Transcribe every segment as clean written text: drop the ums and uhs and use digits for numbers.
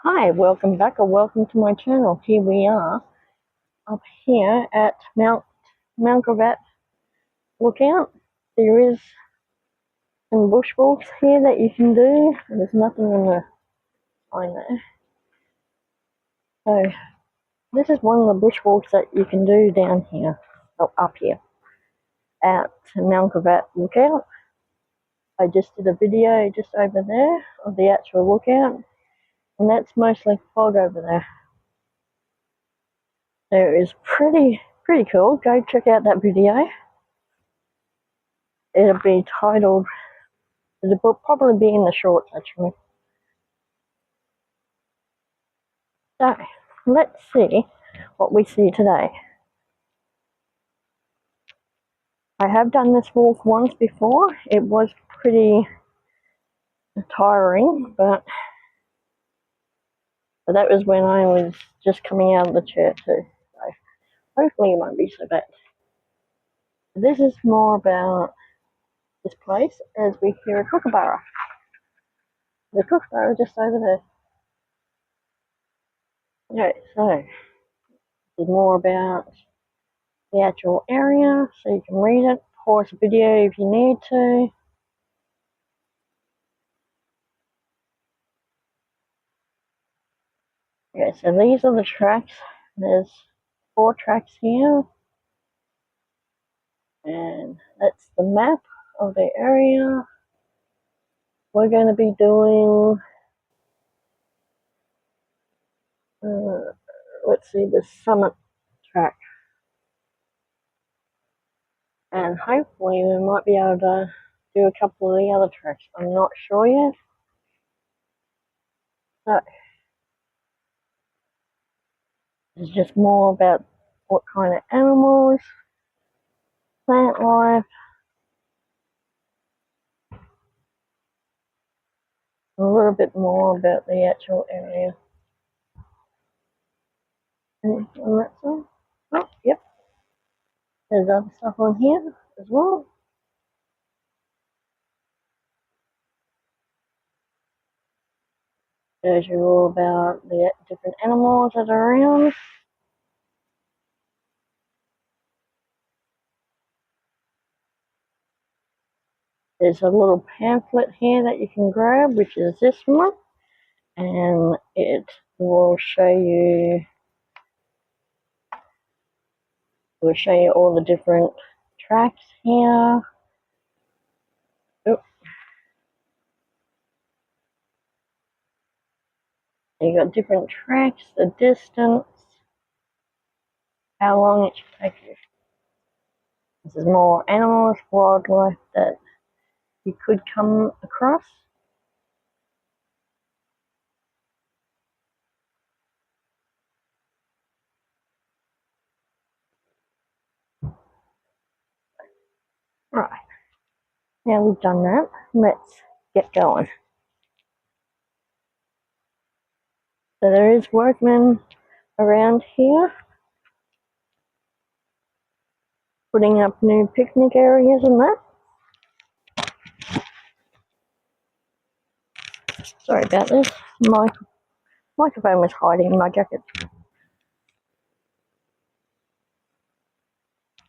Hi, welcome back or welcome to my channel. Here we are up here at Mt Gravatt Lookout. There is some bush walks here that you can do. There's nothing in the sign there. So this is one of the bush walks that you can do down here, or up here at Mt Gravatt Lookout. I just did a video just over there of the actual lookout, and that's mostly fog over there. So it's pretty cool. Go check out that video. It'll be titled, it'll probably be in the shorts actually. So, let's see what we see today. I have done this walk once before. It was pretty tiring, but that was when I was just coming out of the chair too. So, hopefully it won't be so bad. This is more about this place as we hear a kookaburra. The kookaburra just over there. Okay, so it's more about the actual area, so you can read it. Pause the video if you need to. Okay, so these are the tracks. There's 4 tracks here, and that's the map of the area. We're going to be doing, let's see, the summit track, and hopefully we might be able to do a couple of the other tracks. I'm not sure yet. So it's just more about what kind of animals, plant life, a little bit more about the actual area. And on that side, oh, yep, there's other stuff on here as well. Shows you all about the different animals that are around. There's a little pamphlet here that you can grab, which is this one, and it will show you all the different tracks here. Oh. You got different tracks, the distance, how long it should take you. This is more animals, wildlife that you could come across. Right, now we've done that, let's get going. So there is workmen around here putting up new picnic areas and that. Sorry about this. My microphone was hiding in my jacket.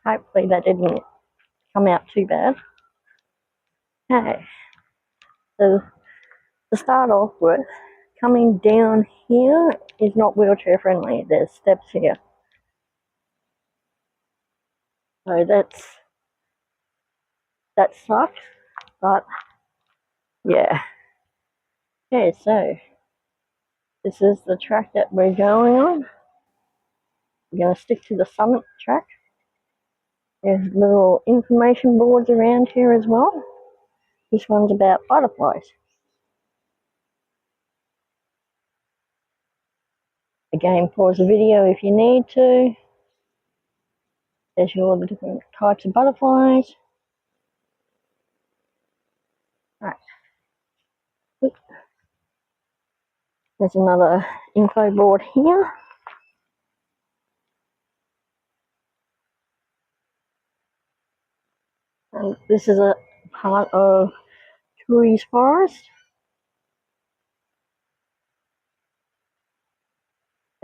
Hopefully that didn't come out too bad. Okay, so to start off with, coming down here is not wheelchair friendly. There's steps here. So that sucks, but yeah. Okay, so this is the track that we're going on. We're going to stick to the summit track. There's little information boards around here as well. This one's about butterflies. Again, pause the video if you need to. There's all the different types of butterflies. Right. There's another info board here. And this is a part of Tooheys Forest.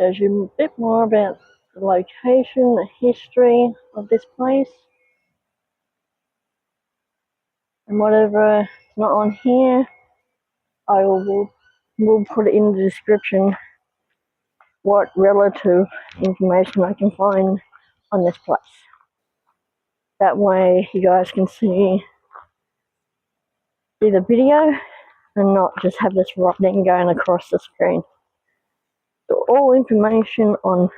Tells you a bit more about the location, the history of this place. And whatever is not on here, I will put it in the description what relative information I can find on this place. That way you guys can see the video and not just have this rotting going across the screen. So all information on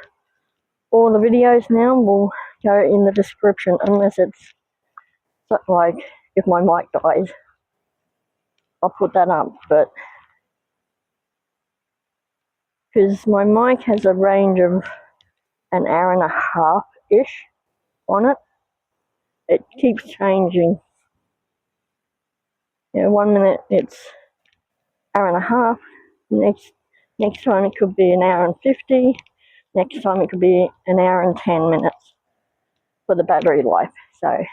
all the videos now will go in the description, unless it's like if my mic dies, I'll put that up. But because my mic has a range of an hour and a half-ish on it, it keeps changing. You know, 1 minute it's hour and a half, next time it could be an hour and 50, next time it could be an hour and 10 minutes for the battery life. So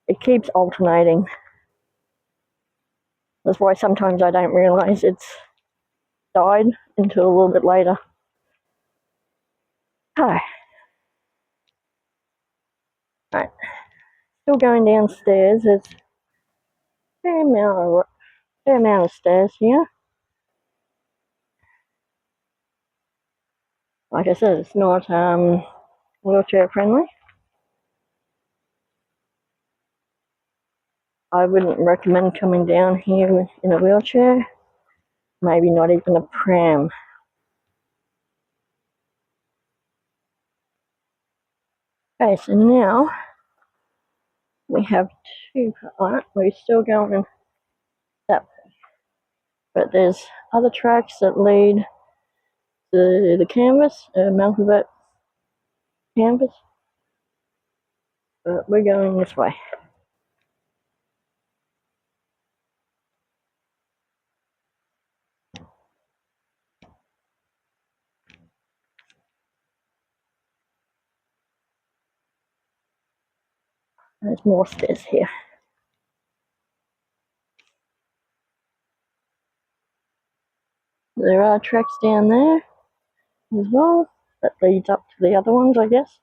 it keeps alternating. That's why sometimes I don't realise it's died until a little bit later. Okay. Right. Still going downstairs. There's a fair amount of stairs here. Like I said, it's not wheelchair friendly. I wouldn't recommend coming down here in a wheelchair. Maybe not even a pram. Okay, so now we have two. We're still going that way, but there's other tracks that lead to the canvas, Mt Gravatt canvas. But we're going this way. There's more stairs here. There are tracks down there as well that leads up to the other ones, I guess.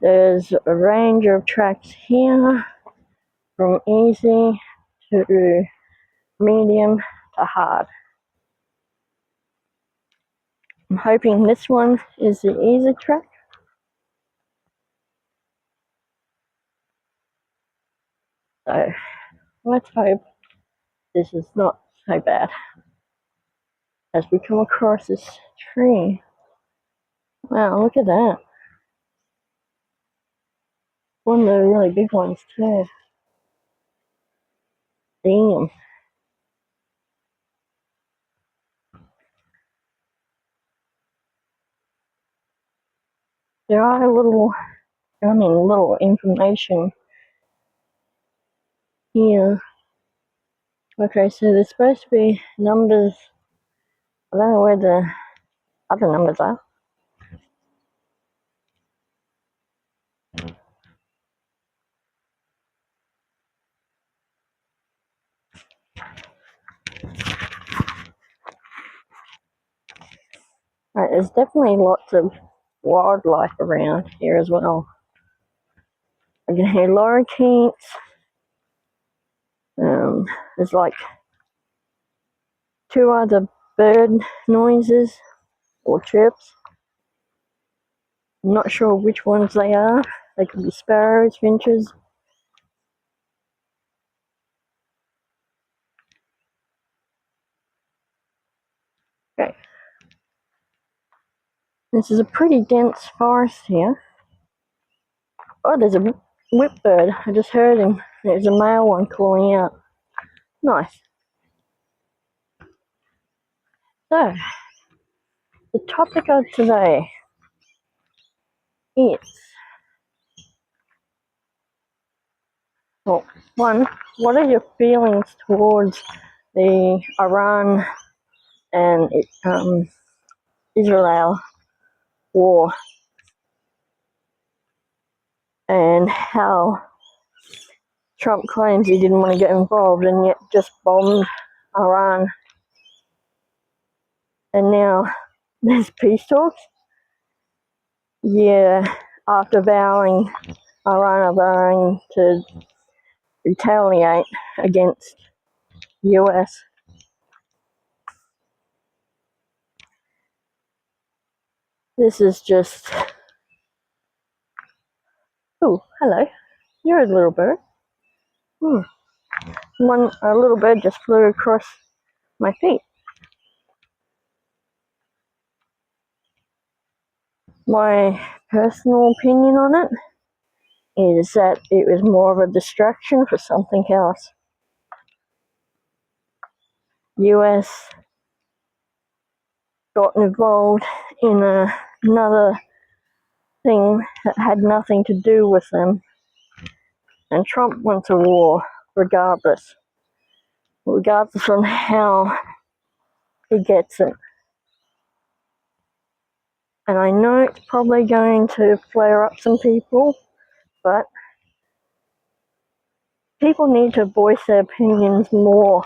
There's a range of tracks here from easy to medium to hard. I'm hoping this one is the easy track. So let's hope this is not so bad. As we come across this tree. Wow, look at that. One of the really big ones too. Damn. There are little information here. Okay, so there's supposed to be numbers. I don't know where the other numbers are. Right, there's definitely lots of wildlife around here as well. I can hear lorikeets. There's like two other bird noises or chirps. I'm not sure which ones they are. They could be sparrows, finches. Okay. This is a pretty dense forest here. Oh, there's a whip bird. I just heard him. There's a male one calling out. Nice. So, the topic of today is, well, one, what are your feelings towards the Iran and Israel war, and how Trump claims he didn't want to get involved and yet just bombed Iran, and now there's peace talks. Yeah, after Iran are vowing to retaliate against US. This is just... Oh, hello. You're a little bird. A little bird just flew across my feet. My personal opinion on it is that it was more of a distraction for something else. US got involved in another thing that had nothing to do with them, and Trump wants a war regardless on how he gets it. And I know it's probably going to flare up some people, but people need to voice their opinions more.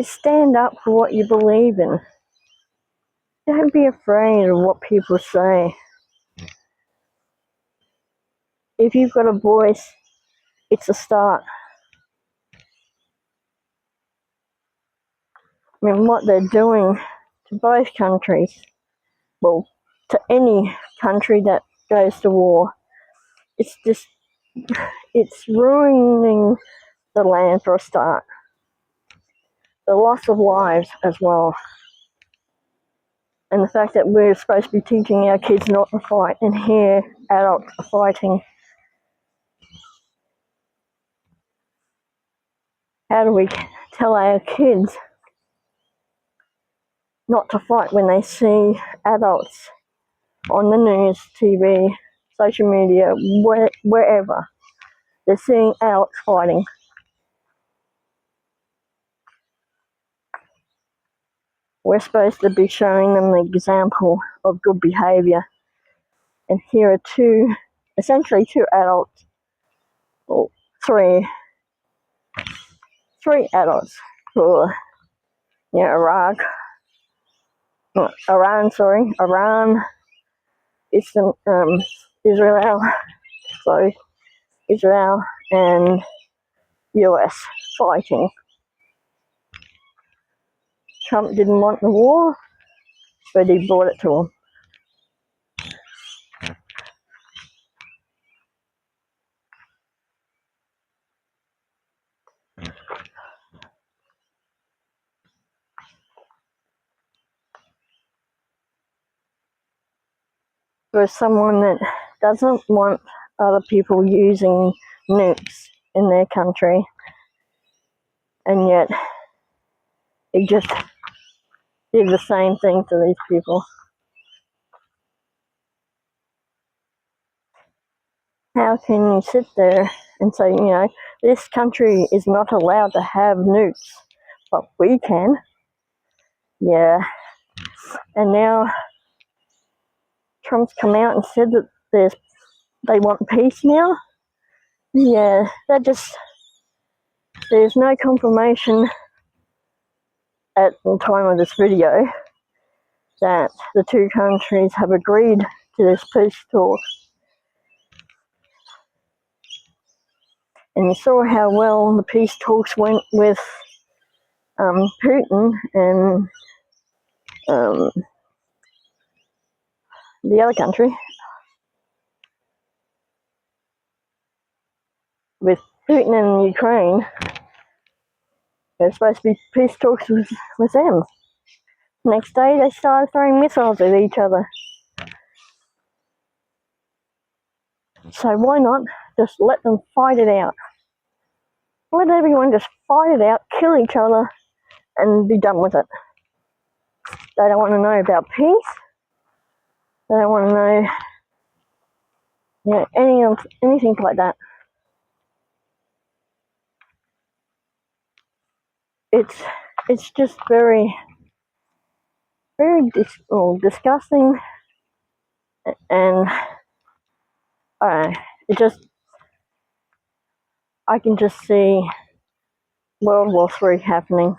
Stand up for what you believe in. Don't be afraid of what people say. If you've got a voice, it's a start. I mean, what they're doing to both countries, well, to any country that goes to war, it's ruining the land for a start. The loss of lives as well. And the fact that we're supposed to be teaching our kids not to fight, and here adults are fighting. How do we tell our kids not to fight when they see adults on the news, TV, social media, wherever? They're seeing adults fighting. We're supposed to be showing them the example of good behaviour. And here are essentially two adults, or three adults for Iran, Israel and US fighting. Trump didn't want the war, but he brought it to them. For someone that doesn't want other people using nukes in their country, and yet he just did the same thing to these people. How can you sit there and say, this country is not allowed to have nukes, but we can? Yeah. And now Trump's come out and said that they want peace now. Yeah, there's no confirmation at the time of this video that the two countries have agreed to this peace talk. And you saw how well the peace talks went with Putin and the other country. With Putin and Ukraine, there's supposed to be peace talks with them. Next day, they started throwing missiles at each other. So why not just let them fight it out? Let everyone just fight it out, kill each other, and be done with it. They don't want to know about peace. They don't want to know, anything like that. It's just very, very disgusting, and I can just see World War III happening.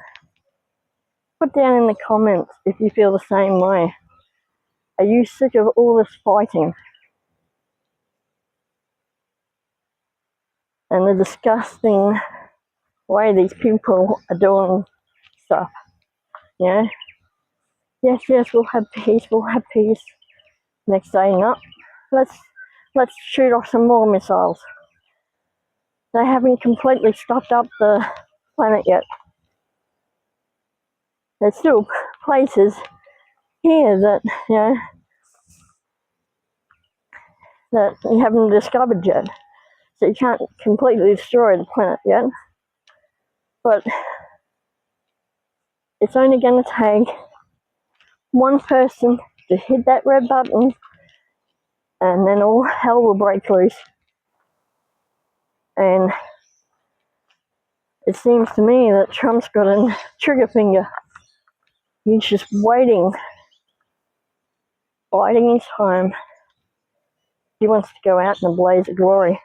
Put down in the comments if you feel the same way. Are you sick of all this fighting and the disgusting way these people are doing stuff? You know? Yes, we'll have peace, Next day, no. Let's shoot off some more missiles. They haven't completely stopped up the planet yet. There's still places here that, you know, that you haven't discovered yet. So you can't completely destroy the planet yet. But it's only going to take one person to hit that red button, and then all hell will break loose. And it seems to me that Trump's got a trigger finger. He's just waiting, biding his time. He wants to go out in a blaze of glory.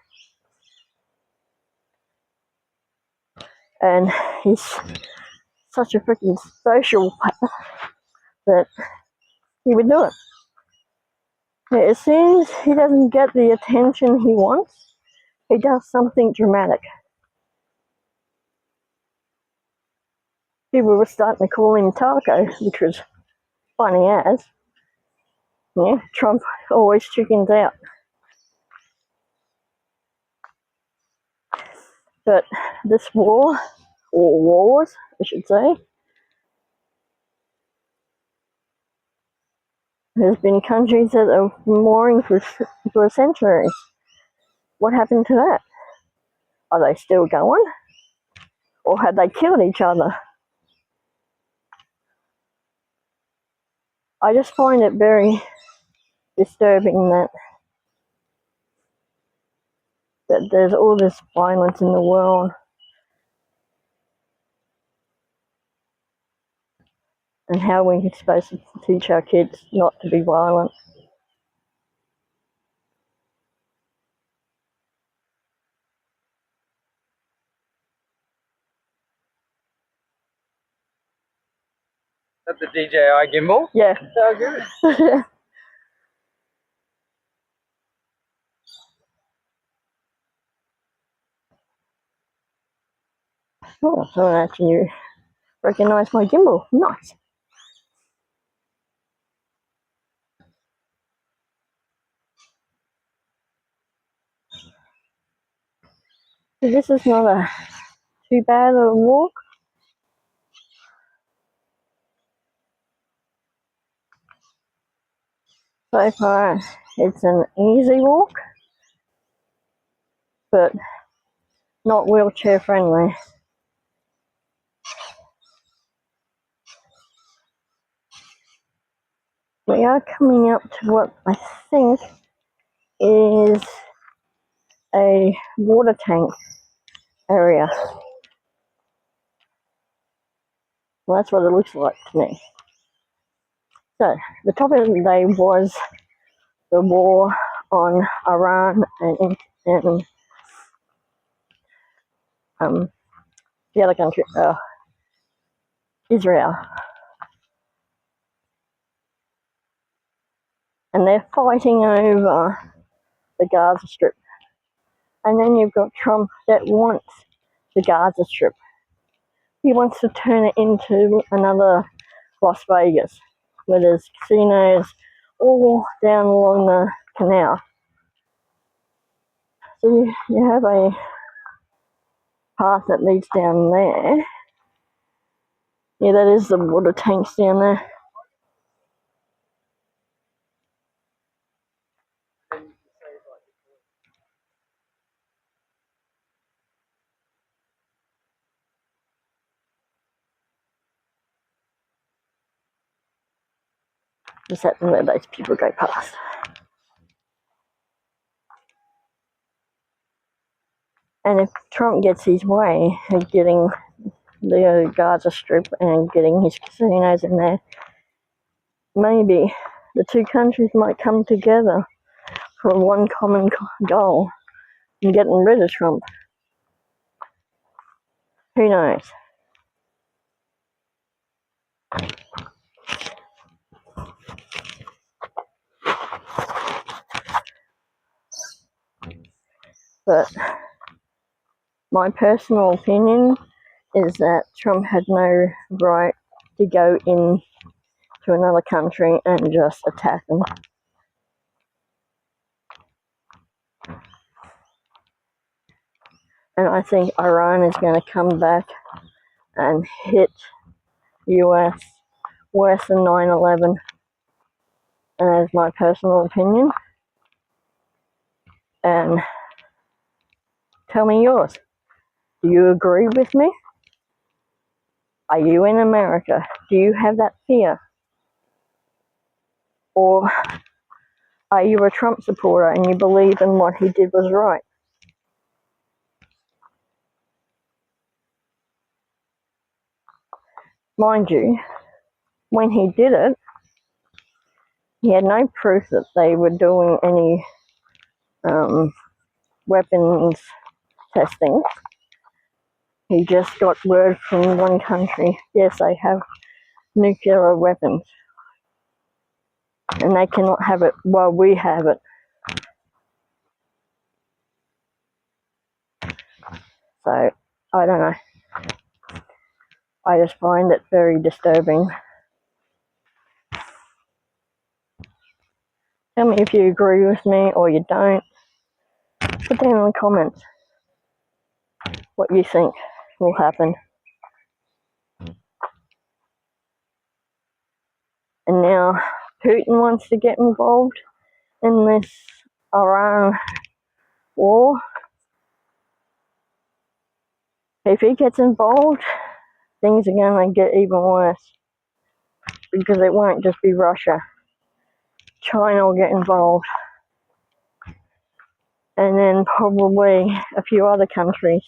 And he's such a freaking social that he would do it. Yeah, as soon as he doesn't get the attention he wants, he does something dramatic. People were starting to call him Taco, which was funny as. Yeah, Trump always chickens out. But this war, or wars, I should say, there's been countries that are warring for centuries. What happened to that? Are they still going? Or have they killed each other? I just find it very disturbing that there's all this violence in the world. And how we're supposed to teach our kids not to be violent. Is that the DJI gimbal? Yeah. So good. Oh, so actually you recognise my gimbal. Nice. So this is not too bad a walk. So far, it's an easy walk, but not wheelchair friendly. We are coming up to what I think is a water tank area. Well, that's what it looks like to me. So, the topic of the day was the war on Iran and the other country, Israel. And they're fighting over the Gaza Strip. And then you've got Trump that wants the Gaza Strip. He wants to turn it into another Las Vegas, where there's casinos all down along the canal. So you have a path that leads down there. Yeah, that is the water tanks down there. Just have to let those people go past. And if Trump gets his way of getting the Gaza Strip and getting his casinos in there, maybe the two countries might come together for one common goal in getting rid of Trump. Who knows? But my personal opinion is that Trump had no right to go in to another country and just attack them. And I think Iran is going to come back and hit US worse than 9/11. And that is my personal opinion. And tell me yours. Do you agree with me? Are you in America? Do you have that fear? Or are you a Trump supporter and you believe in what he did was right? Mind you, when he did it, he had no proof that they were doing any weapons testing. He just got word from one country, yes, they have nuclear weapons. And they cannot have it while we have it. So, I don't know. I just find it very disturbing. Tell me if you agree with me or you don't. Put down in the comments what you think will happen. And now Putin wants to get involved in this Iran war. If he gets involved, things are going to get even worse. Because it won't just be Russia. China will get involved. And then probably a few other countries.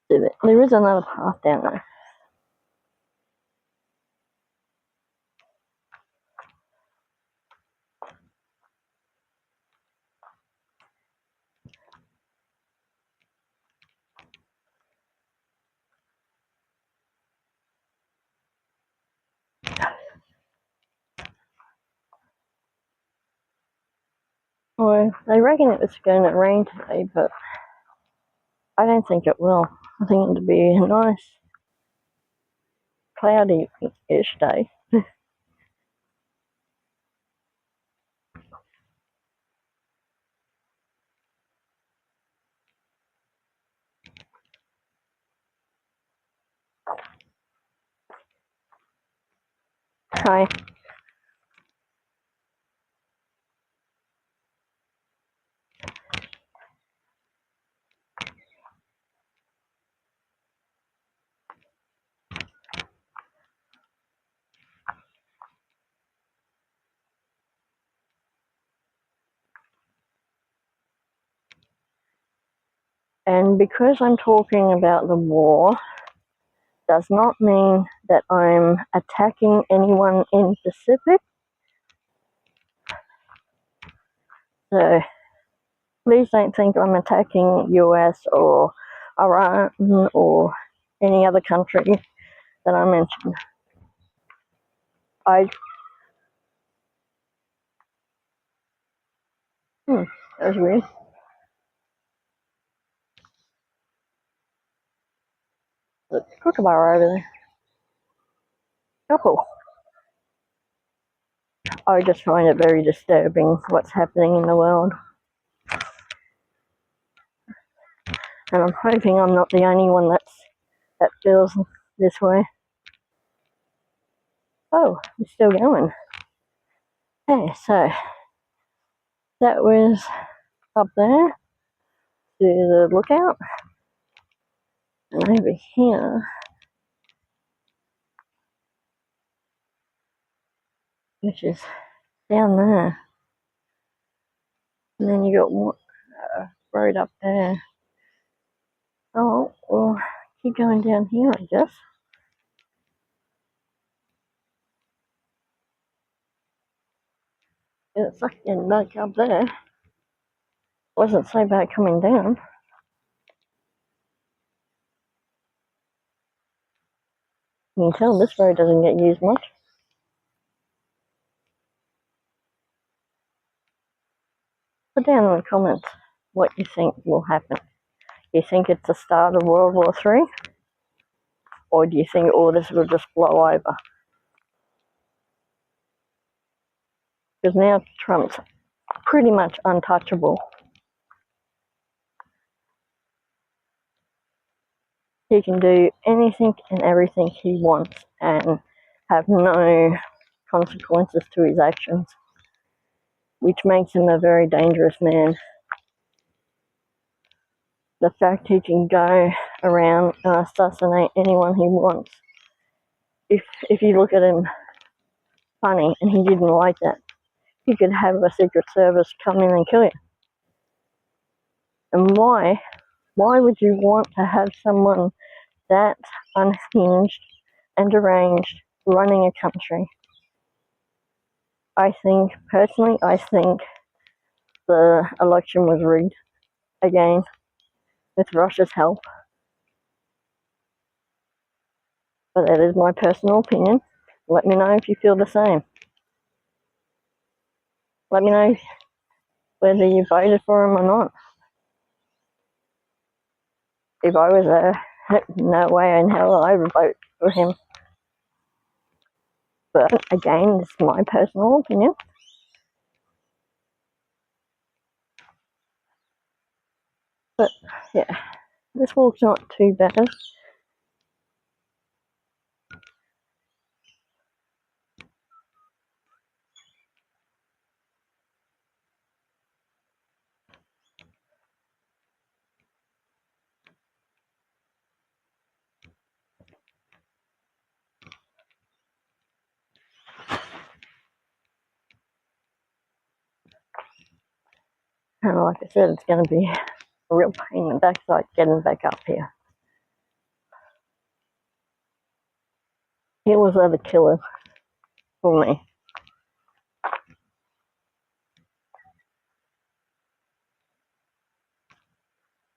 There is another path down there. Well, they reckon it was going to rain today, but I don't think it will. I think it'll be a nice, cloudy-ish day. Hi. And because I'm talking about the war, does not mean that I'm attacking anyone in Pacific. So please don't think I'm attacking US or Iran or any other country that I mentioned. That was weird. Look, kookaburra over there. Couple. I just find it very disturbing what's happening in the world. And I'm hoping I'm not the only one that feels this way. Oh, it's still going. Okay, so that was up there to the lookout. And over here, which is down there. And then you got one road up there. Oh, we'll keep going down here, I guess. It's like getting back up there. Wasn't so bad coming down. You can tell this road doesn't get used much. Put down in the comments what you think will happen. Do you think it's the start of World War III? Or do you think all this will just blow over? Because now Trump's pretty much untouchable. He can do anything and everything he wants and have no consequences to his actions, which makes him a very dangerous man. The fact he can go around and assassinate anyone he wants. If you look at him funny and he didn't like that, he could have a Secret Service come in and kill you. And why would you want to have someone that unhinged and deranged running a country? I think the election was rigged again with Russia's help. But that is my personal opinion. Let me know if you feel the same. Let me know whether you voted for him or not. If I was there, no way in hell I would vote for him. But again, this is my personal opinion. But yeah, this walk's not too bad. And like I said, it's going to be a real pain in the backside getting back up here. Hills are the killer for me.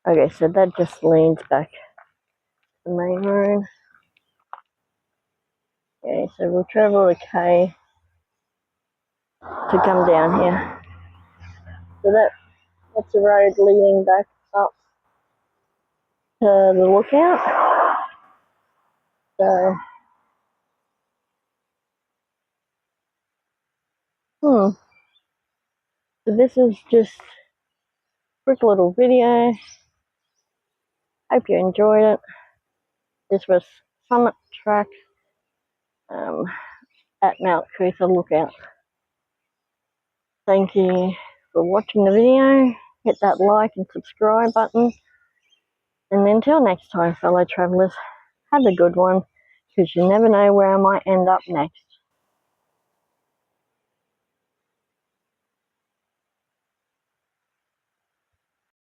Okay, so that just leads back to the main road. Okay, so we'll travel a K to come down here. So that's the road leading back up to the lookout. So, so this is just a quick little video. Hope you enjoyed it. This was Summit Track at Mt Gravatt Lookout. Thank you for watching the video. Hit that like and subscribe button. And until next time, fellow travellers, have a good one, because you never know where I might end up next.